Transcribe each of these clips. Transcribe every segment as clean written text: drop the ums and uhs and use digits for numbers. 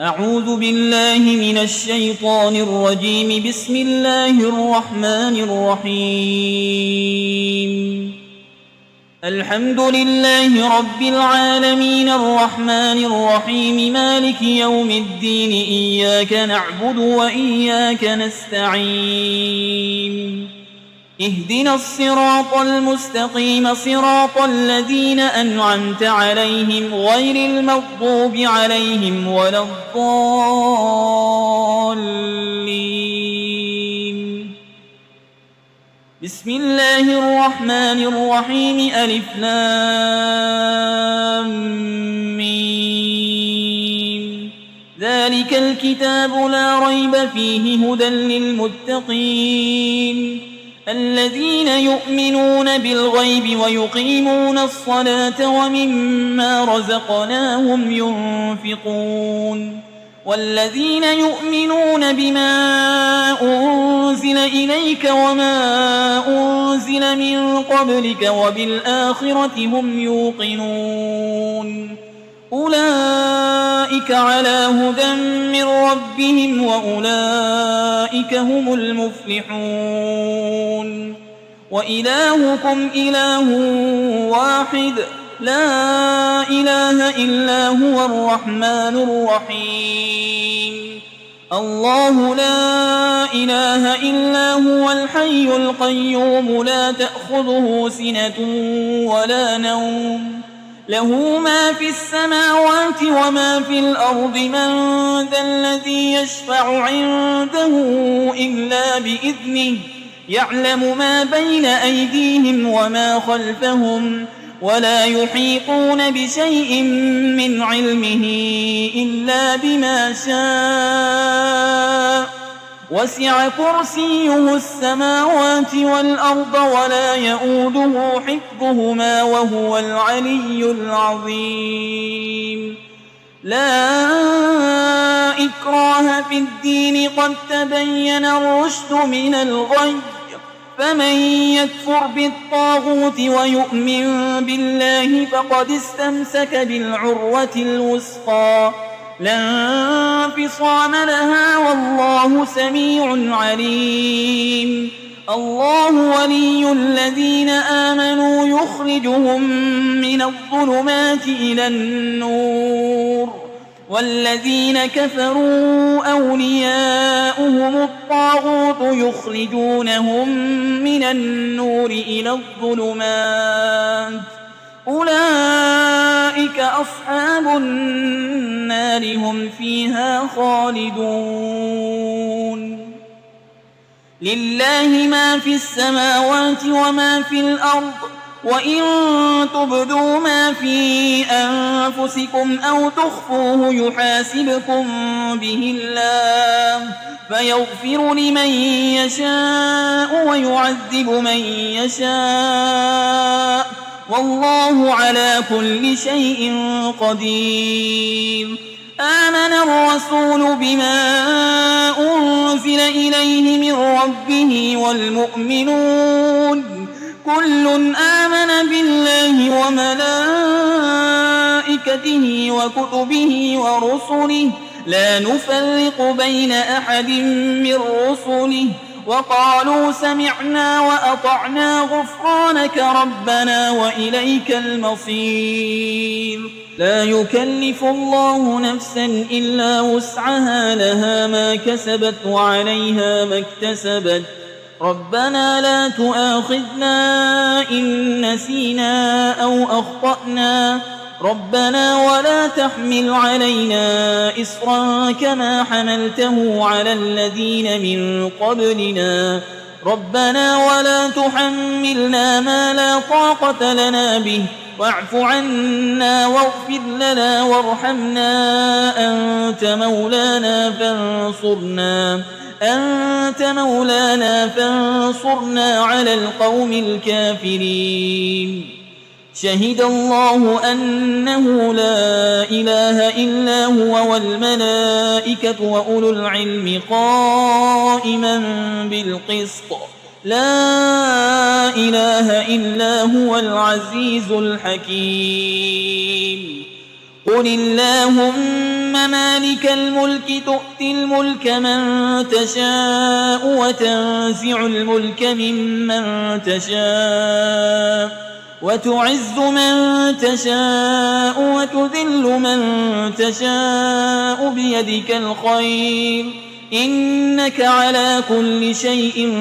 أعوذ بالله من الشيطان الرجيم. بسم الله الرحمن الرحيم. الحمد لله رب العالمين الرحمن الرحيم مالك يوم الدين. إياك نعبد وإياك نستعين. اهدنا الصراط المستقيم صراط الذين أنعمت عليهم غير المغضوب عليهم ولا الضالين. بسم الله الرحمن الرحيم. ألف لام ميم. ذلك الكتاب لا ريب فيه هدى للمتقين الذين يؤمنون بالغيب ويقيمون الصلاة ومما رزقناهم ينفقون والذين يؤمنون بما أنزل إليك وما أنزل من قبلك وبالآخرة هم يوقنون أولئك على هدى من ربهم وأولئك هم المفلحون. وإلهكم إله واحد لا إله إلا هو الرحمن الرحيم. الله لا إله إلا هو الحي القيوم لا تأخذه سنة ولا نوم له ما في السماوات وما في الأرض. من ذا الذي يشفع عنده إلا بإذنه يعلم ما بين أيديهم وما خلفهم ولا يحيطون بشيء من علمه إلا بما شاء. وسع كرسيه السماوات والأرض ولا يؤوده حفظهما وهو العلي العظيم. لا إكراه في الدين قد تبين الرشد من الغي. فمن يكفر بالطاغوت ويؤمن بالله فقد استمسك بالعروة الوثقى لا انفصام لها والله سميع عليم. الله ولي الذين آمنوا يخرجهم من الظلمات إلى النور والذين كفروا أولياؤهم الطاغوت يخرجونهم من النور إلى الظلمات. أولئك أصحاب النار هم فيها خالدون. لله ما في السماوات وما في الأرض وإن تبدوا ما في أنفسكم أو تخفوه يحاسبكم به الله فيغفر لمن يشاء ويعذب من يشاء والله على كل شيء قدير. آمن الرسول بما أنزل إليه من ربه والمؤمنون كل آمن بالله وملائكته وكتبه ورسله لا نفرق بين أحد من رسله وقالوا سمعنا وأطعنا غفرانك ربنا وإليك المصير. لا يكلف الله نفسا إلا وسعها لها ما كسبت وعليها ما اكتسبت. ربنا لا تؤاخذنا إن نسينا أو أخطأنا ربنا ولا تحمل علينا إصرا كما حملته على الذين من قبلنا ربنا ولا تحملنا ما لا طاقة لنا به واعف عنا واغفر لنا وارحمنا أنت مولانا فانصرنا على القوم الكافرين. شهد الله أنه لا إله إلا هو والملائكة وأولو العلم قائما بالقسط لا إله إلا هو العزيز الحكيم. قل اللهم مالك الملك تؤتي الملك من تشاء وتنزع الملك ممن تشاء وتعز من تشاء وتذل من تشاء بيدك الخير إنك على كل شيء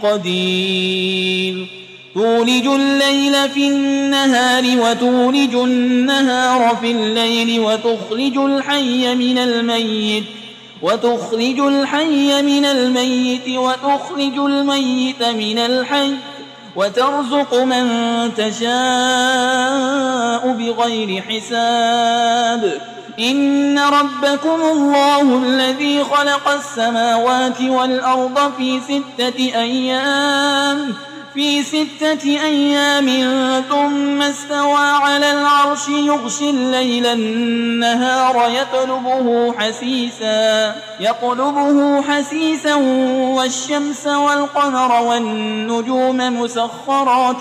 قدير تولج الليل في النهار وتولج النهار في الليل وتخرج الحي من الميت وتخرج الميت من الحي وترزق من تشاء بغير حساب إن ربكم الله الذي خلق السماوات والأرض في 6 أيام ثم استوى على العرش يغشي الليل النهار يطلبه حسيسا والشمس والقمر والنجوم مسخرات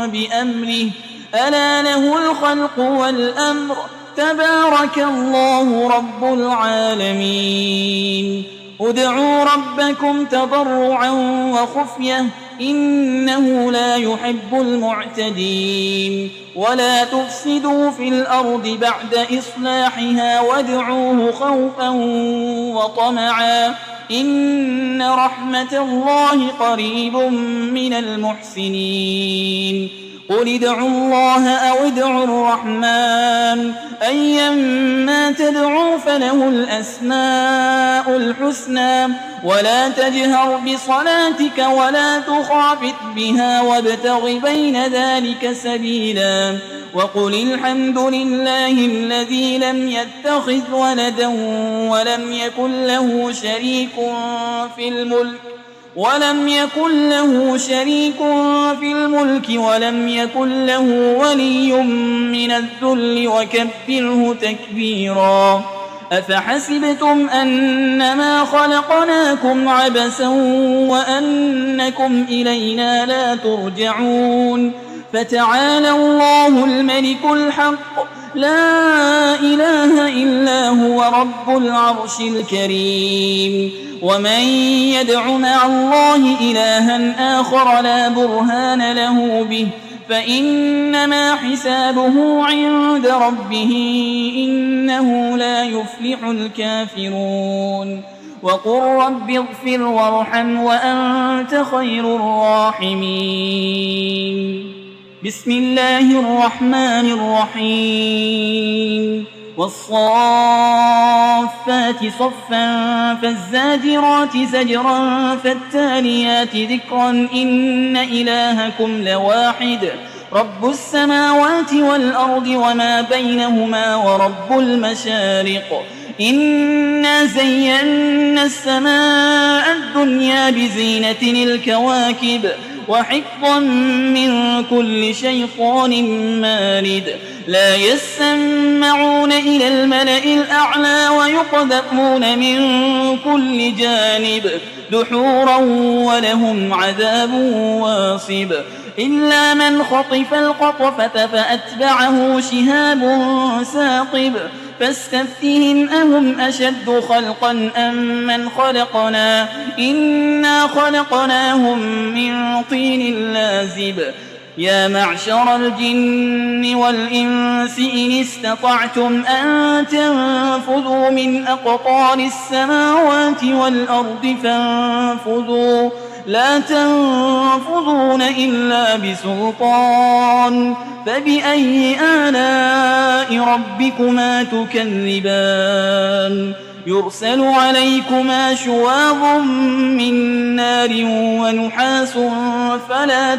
بأمره ألا له الخلق والأمر تبارك الله رب العالمين ادعوا ربكم تضرعا وخفية إنه لا يحب المعتدين ولا تفسدوا في الأرض بعد إصلاحها وادعوه خوفا وطمعا إن رحمة الله قريب من المحسنين قل ادعوا الله أو ادعوا الرحمن أيما تدعوا فله الأسماء الحسنى ولا تجهر بصلاتك ولا تخافت بها وابتغ بين ذلك سبيلا وقل الحمد لله الذي لم يتخذ ولدا ولم يكن له شريك في الملك ولم يكن له ولي من الذل وكبره تكبيرا أفحسبتم أنما خلقناكم عبثا وأنكم إلينا لا ترجعون فتعالى الله الملك الحق لا إله إلا هو رب العرش الكريم ومن يدع مع الله إلها آخر لا برهان له به فإنما حسابه عند ربه إنه لا يفلح الكافرون وقل رب اغفر وارحم وأنت خير الراحمين بسم الله الرحمن الرحيم والصافات صفا فالزاجرات زجرا فالتاليات ذكرا إن إلهكم لواحد رب السماوات والأرض وما بينهما ورب المشارق إنا زينا السماء الدنيا بزينة الكواكب وحفظا من كل شيطان مارد لا يسمعون إلى الملأ الأعلى ويقذفون من كل جانب دحورا ولهم عذاب واصب إلا من خطف الخطفة فأتبعه شهاب ثاقب فاستفتهم أهم أشد خلقا أم من خلقنا إنا خلقناهم من طين لازب يا معشر الجن والإنس إن استطعتم أن تنفذوا من أقطار السماوات والأرض فانفذوا لا تنفذون إلا بسلطان فبأي آلاء ربكما تكذبان يرسل عليكما شواظ من نار ونحاس فلا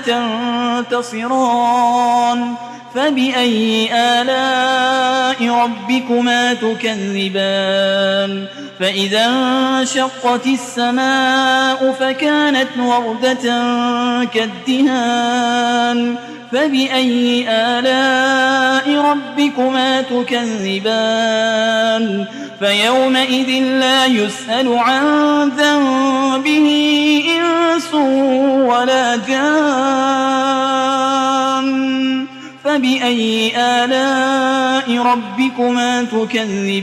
تنتصران فبأي آلاء ربكما تكذبان فإذا انشقت السماء فكانت وردة كالدهان فبأي آلاء ربكما تكذبان فيومئذ لا يسأل عن ذنبه إنس ولا جان فبأي آلاء ربكما تكذبان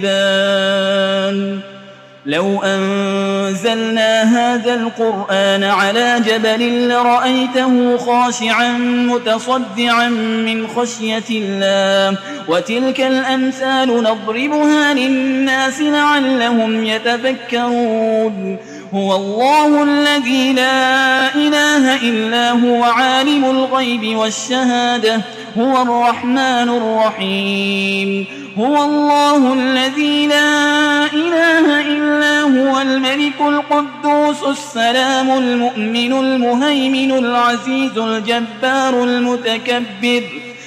لو أنزلنا هذا القرآن على جبل لرأيته خاشعا متصدعا من خشية الله وتلك الأمثال نضربها للناس لعلهم يتفكرون هو الله الذي لا إله إلا هو عالم الغيب والشهادة هو الرحمن الرحيم هو الله الذي لا إله إلا هو الملك القدوس السلام المؤمن المهيمن العزيز الجبار المتكبر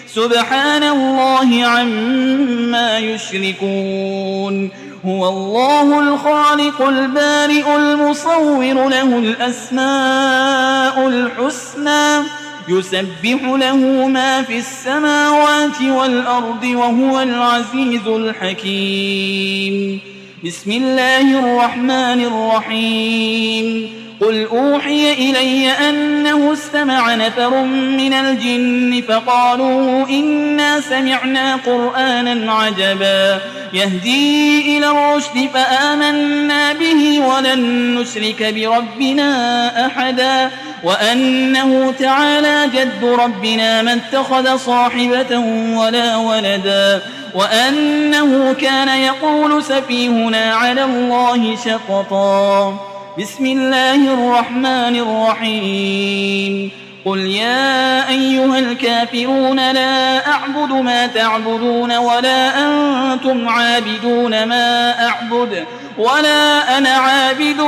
سبحان الله عما يشركون هو الله الخالق البارئ المصور له الأسماء الحسنى يسبح له ما في السماوات والأرض وهو العزيز الحكيم بسم الله الرحمن الرحيم قل أوحي إلي أنه استمع نفر من الجن فقالوا إنا سمعنا قرآنا عجبا يهدي إلى الرشد فآمنا به ولن نشرك بربنا أحدا وأنه تعالى جد ربنا ما اتخذ صاحبة ولا ولدا وأنه كان يقول سفيهنا على الله شططا بسم الله الرحمن الرحيم قل يا أيها الكافرون لا أعبد ما تعبدون ولا أنتم عابدون ما أعبد ولا أنا عابد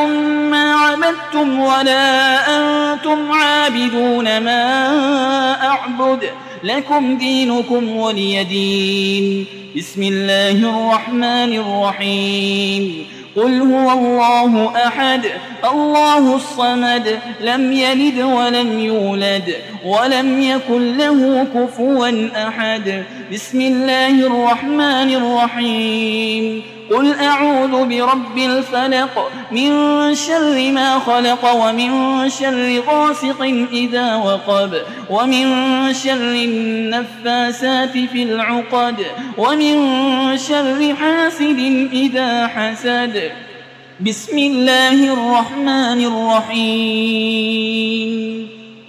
ما عبدتم ولا أنتم عابدون ما أعبد لكم دينكم ولي دين بسم الله الرحمن الرحيم قل هو الله أحد الله الصمد لم يلد ولم يولد ولم يكن له كفوا أحد بسم الله الرحمن الرحيم قل أعوذ برب الفلق من شر ما خلق ومن شر غاسق إذا وقب ومن شر النفاسات في العقد ومن شر حاسد إذا حسد بسم الله الرحمن الرحيم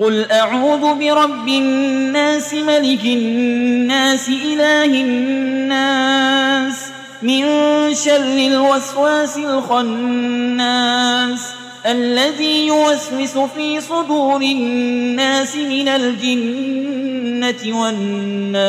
قل أعوذ برب الناس ملك الناس إله الناس من شر الوسواس الخناس الذي يوسوس في صدور الناس من الجنة والناس